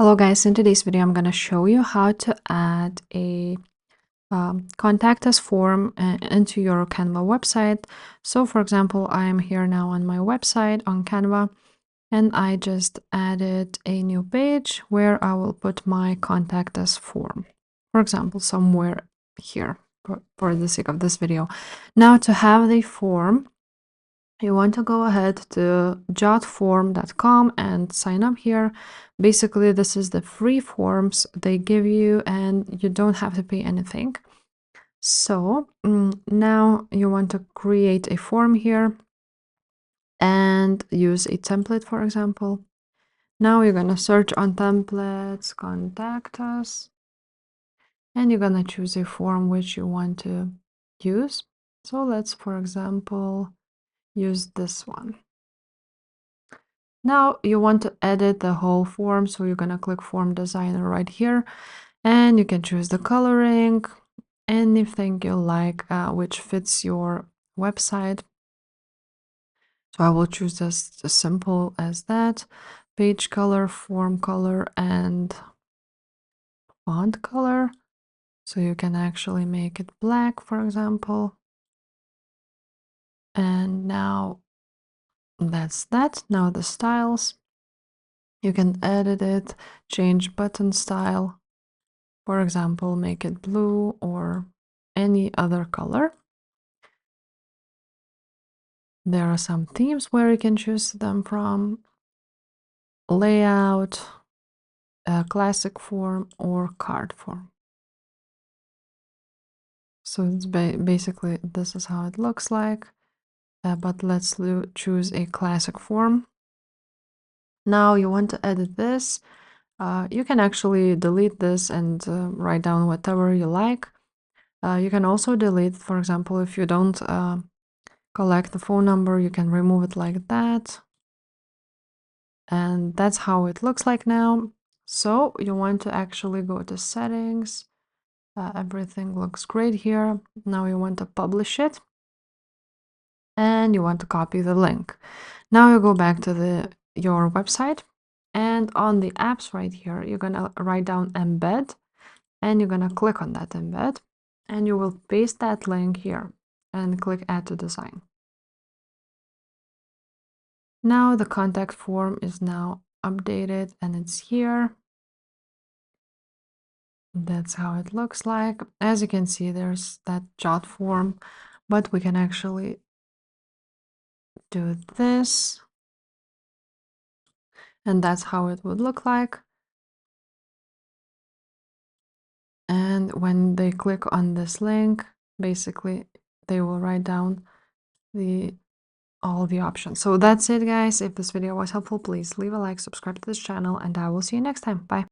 Hello guys, in today's video I'm going to show you how to add a contact us form into your Canva website. So for example, I am here now on my website on Canva and I just added a new page where I will put my contact us form. For example, somewhere here for the sake of this video. Now to have the form, you want to go ahead to jotform.com and sign up here. Basically, this is the free forms they give you and you don't have to pay anything. So now you want to create a form here and use a template, for example. Now you're going to search on templates, contact us, and you're going to choose a form which you want to use. So let's, for example, use this one. Now you want to edit the whole form, so you're going to click Form Designer right here, and you can choose the coloring, anything you like, which fits your website. So I will choose just as simple as that: page color, form color, and font color. So you can actually make it black, for example. And now that's that. Now the styles. You can edit it, change button style. For example, make it blue or any other color. There are some themes where you can choose them from: layout, classic form, or card form. So it's basically this is how it looks like, but let's choose a classic form. Now you want to edit this. You can actually delete this and write down whatever you like. You can also delete, for example, if you don't collect the phone number, you can remove it like that. And that's how it looks like now. So you want to actually go to settings. Everything looks great here. Now you want to publish it and you want to copy the link. Now you go back to your website, and on the apps right here, you're gonna write down embed, and you're gonna click on that embed, and you will paste that link here and click add to design. Now the contact form is now updated and it's here. That's how it looks like. As you can see, there's that jot form, but we can actually do this. And that's how it would look like. And when they click on this link, basically they will write down all the options. So that's it, guys. If this video was helpful, please leave a like, subscribe to this channel, and I will see you next time. Bye.